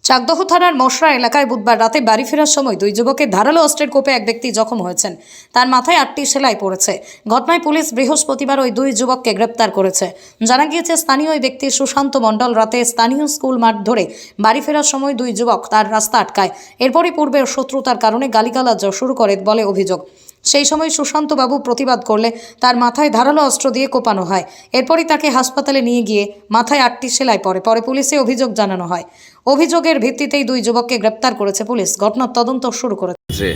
চাকদহ থানার মশরা এলাকায় বুধবার রাতে বাড়ি ফেরার সময় দুই যুবকের ধারালো অস্ত্রের কোপে এক ব্যক্তি জখম হয়েছেন। তার মাথায় 8টি সেলাই পড়েছে। ঘটনায় পুলিশ বৃহস্পতিবার ওই দুই যুবককে গ্রেপ্তার করেছে। জানা গিয়েছে, স্থানীয় ওই ব্যক্তি সুশান্ত মণ্ডল রাতে স্থানীয় স্কুল মাঠ ধরে বাড়ি ফেরার সময় দুই যুবক তার রাস্তা আটকায়। এরপরই পূর্বের শত্রুতার কারণে গালিগালাজ শুরু করে বলে অভিযোগ। সেই সময় সুশান্ত বাবু প্রতিবাদ করলে তার মাথায় ধারালো অস্ত্র দিয়ে কোপানো হয়। এরপরই তাকে হাসপাতালে নিয়ে গিয়ে মাথায় 8টি সেলাই পড়ে। পরে পুলিশে অভিযোগ জানানো হয়। অভিযোগের ভিত্তিতেই দুই যুবককে গ্রেপ্তার করেছে পুলিশ। ঘটনার তদন্ত শুরু করেছে।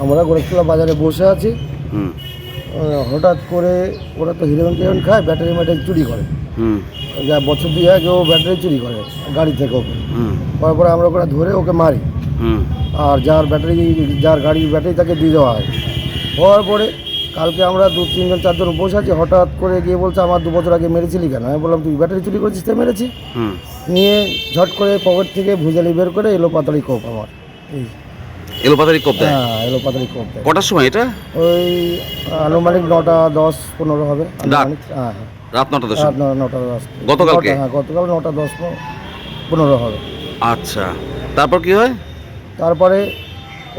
আমরা গোরখপুরা বাজারে বসে আছি, হঠাৎ করে ওরা তো হিরোইন খায়, ব্যাটারি চুরি করে। যা বছর দিয়ে আগে ও ব্যাটারি চুরি করে গাড়ি থেকে ওকে, তারপরে আমরা ওরা ধরে ওকে মারি। আর যার গাড়ির ব্যাটারি তাকে দিয়ে দেওয়া হয়। হওয়ার পরে কালকে আমরা 2-3 জন 4 জন বসে আছি, হঠাৎ করে গিয়ে বলছে আমার 2 বছর আগে মেরেছিলি কেন? আমি বললাম তুই ব্যাটারি চুরি করেছিস, তাই মেরেছি। নিয়ে ঝট করে পকেট থেকে ভুজালি বের করে এলো পাতারি কোপ আমার। এই এলোপাতারি কোপ দেয়? হ্যাঁ, এলোপাতারি কোপ দেয়। কটার সময় এটা? ওই আনুমানিক 9:10-15 হবে। রাত? হ্যাঁ, রাত 9:10। 9:10 গতকালকে? হ্যাঁ, গতকাল 9:10-15 হবে। আচ্ছা, তারপর কি হয়? তারপরে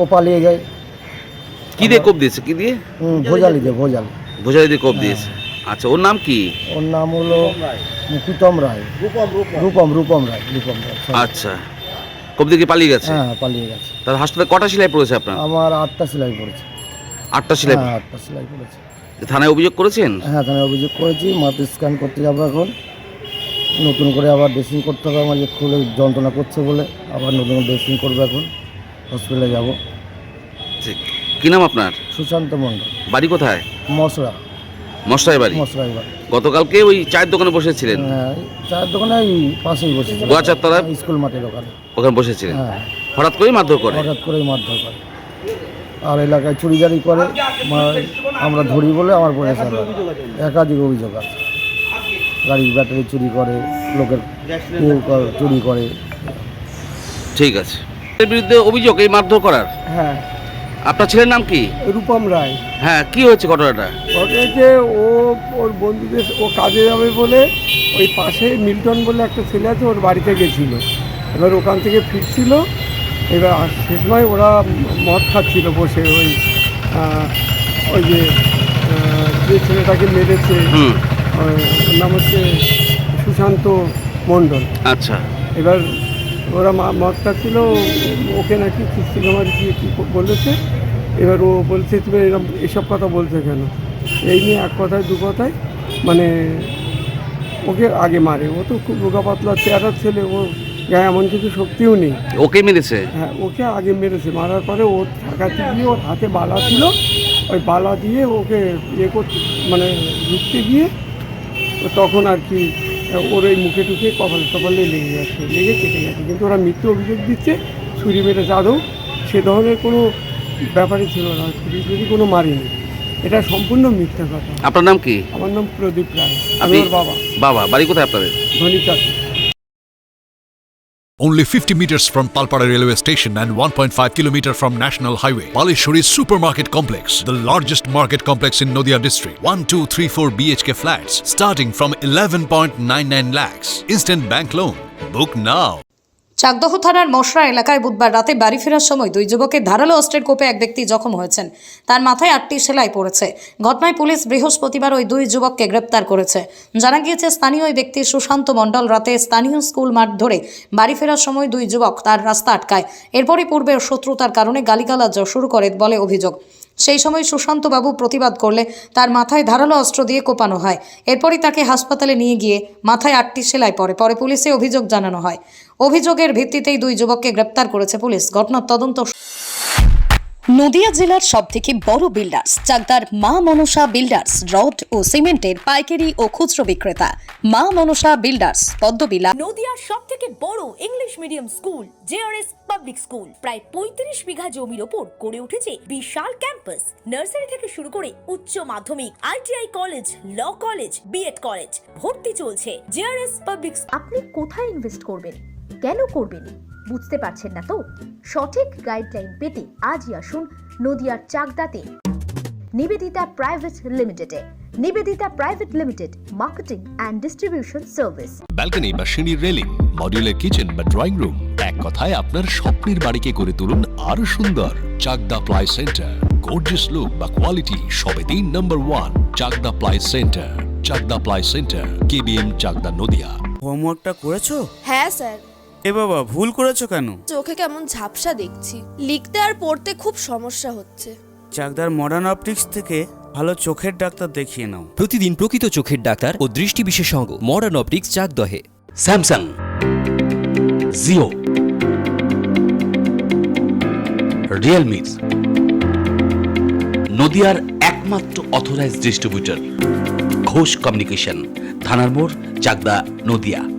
ও পালিয়ে যায়। কি দিয়ে কোপ দিয়েছে? কি দিয়ে? ভোজালি ভুজালি দিয়ে কোপ দিয়েছে। আচ্ছা, ওর নাম কি? ওর নাম হলো প্রীতম রায়। রূপম রায়। আচ্ছা, কোপ দিয়ে কি পালিয়ে গেছে? হ্যাঁ, পালিয়ে গেছে। তার হাসপাতালে কটা সেলাই পড়েছে আপনার? আমার 8টা সেলাই পড়েছে। 8টা সেলাই? হ্যাঁ, 8টা সেলাই পড়েছে। থানায় অভিযোগ করেছেন? হ্যাঁ, থানায় অভিযোগ করেছি। মাথা স্ক্যান করতে যাবো এখন, নতুন করে আবার ড্রেসিং করতে হবে। আমার যে খুলে যন্ত্রণা করছে বলে আবার নতুন ড্রেসিং করবো। এখন হসপিটালে যাব। ঠিক। কি নাম আপনার? সুশান্ত মণ্ডল। বাড়ি কোথায়? মশরাই বাড়ি। গতকালকে ওই চায়ের দোকানে বসেছিলেন? হ্যাঁ, চায়ের দোকানে পাশেই বসেছি, গোয়াচার তলায় স্কুল মাঠের ওখানে। ওখানে বসেছিলেন? হ্যাঁ, হঠাৎ করেই মারধর করে? হঠাৎ করেই মারধর করে। আর এলাকায় চুরিদারি করে, আমরা ধরি বলে আমার পরে একাধিক অভিযোগ আছে। গাড়ির ব্যাটারি চুরি করে, লোকের চুরি করে। ঠিক আছে, এর বিরুদ্ধে অভিযোগ এই মারধর করার? হ্যাঁ। আপনার ছেলের নাম কি? রূপম রায়। হ্যাঁ, কি হয়েছে ঘটনাটা? ঘটনাতে ওর বন্ধুদের কাজে যাবে বলে ওই পাশে মিল্টন বলে একটা ছেলে আছে, ওর বাড়িতে গেছিল। এবার ওখান থেকে ফিরছিল। এবার সে সময় ওরা মদ খাচ্ছিল বসে। ওই যে ছেলেটাকে মেরেছে, ওর নাম হচ্ছে সুশান্ত মণ্ডল। আচ্ছা। এবার ওরা মদ খাচ্ছিল, ওকে নাকি খিস্তি মারি কী বলেছে। এবার ও বলছে তুমি এরকম এসব কথা বলছে কেন? এই নিয়ে এক কথায় দু কথায় মানে ওকে আগে মারে। ও তো খুব রোগা পাতলা চেহারার ছেলে, ও গায়ে এমন কিছু শক্তিও নেই। ওকে মেরেছে? হ্যাঁ, ওকে আগে মেরেছে। মারার পরে ও ঠেকাতে গিয়ে ওর হাতে বালা ছিল, ওই বালা দিয়ে ওকে মানে ঢুকতে গিয়ে তখন আর কি ওর এই মুখে টুকে কপালে লেগে কেটে গেছে। কিন্তু ওরা মিথ্যে অভিযোগ দিচ্ছে ছুরি মেরেছে। আদৌ সে ধরনের কোনো ব্যাপারই ছিল না, ছুরি কোনো মারিনি। এটা সম্পূর্ণ মিথ্যা কথা। আপনার নাম কি? আমার নাম প্রদীপ রায়। আমি ওর বাবা। বাড়ি কোথায় আপনাদের? ধনিকাতে। Only 50 meters from Palpara railway station and 1.5 kilometer from National Highway, Palishuri Supermarket Complex, the largest market complex in Nadia district. 1, 2, 3, 4 BHK flats starting from 11.99 lakhs. Instant bank loan. Book now. Chakdaha থানার মশরা এলাকায় বুধবার রাতে বাড়ি ফেরার সময় দুই যুবকের ধারালো অস্ত্রের কোপে এক ব্যক্তি জখম হয়েছেন। তার মাথায় 8টি সেলাই পড়েছে। ঘটনায় পুলিশ বৃহস্পতিবার ওই দুই যুবককে গ্রেপ্তার করেছে। জানা গিয়েছে, স্থানীয় ওই ব্যক্তি সুশান্ত মণ্ডল রাতে স্থানীয় স্কুল মাঠ ধরে বাড়ি ফেরার সময় দুই যুবক তার রাস্তা আটকায়। এরপরই পূর্বের শত্রুতার কারণে গালিগালাজ শুরু করে বলে অভিযোগ। সেই সময় সুশান্ত বাবু প্রতিবাদ করলে তার মাথায় ধারালো অস্ত্র দিয়ে কোপানো হয়। এরপরই তাকে হাসপাতালে নিয়ে গিয়ে মাথায় 8টি সেলাই পড়ে। পরে পুলিশে অভিযোগ জানানো হয়। অভিযোগের ভিত্তিতেই দুই যুবককে গ্রেপ্তার করেছে পুলিশ। ঘটনার তদন্ত। নদিয়া জেলার সবথেকে বড় বিল্ডার্স চাকদার মা মনসা বিল্ডার্স, রড ও সিমেন্টের পাইকারি ও খুচরো বিক্রেতা। মা মনসা বিল্ডার্স, পদ্মবিলা। নদিয়ার সবথেকে বড় English medium school JRS public school প্রায় 35 বিঘা জমির ওপর গড়ে উঠেছে বিশাল ক্যাম্পাস। নার্সারি থেকে শুরু করে উচ্চ মাধ্যমিক, ITI college, law college, BEd college ভর্তি চলছে। JRS public. আপনি কোথায় ইনভেস্ট করবেন, কেন করবেন বুঝতে পারছেন না তো? সঠিক গাইডলাইন পেতে আজই আসুন নদিয়ার চাকদাতে নিবেদিতা প্রাইভেট লিমিটেডে। Nivedita private limited, marketing and distribution service. Balcony বা সিঁড়ির রেলিং, মডিউলার কিচেন বা ড্রয়িং রুম, এক কথায় আপনার স্বপ্নের বাড়িকে করে তুলুন আরো সুন্দর। Chakdaha ply centre, gorgeous look বা কোয়ালিটি সবেতেই number 1। Chakdaha ply centre, Chakdaha ply centre, KBM, Chakdaha, Nadia. হোমওয়ার্কটা করেছো? হ্যাঁ স্যার। এ বাবা, ভুল করেছো কেন? চোখে কেমন ঝাপসা দেখছি, লিখতে আর পড়তে খুব সমস্যা হচ্ছে। চাকদার মডার্ন অপটিক্স থেকে ভালো চোখের ডাক্তার দেখিয়ে নাও। প্রতিদিন প্রকৃত চোখের ডাক্তার ও দৃষ্টি বিশেষজ্ঞ মডার্ন অপটিক্স, চাকদহে। স্যামসাং, জিও, রিয়েলমি, নদিয়ার একমাত্র অথরাইজড ডিস্ট্রিবিউটর ঘোষ কমিউনিকেশন, থানার মোড়, চাকদা, নদিয়া।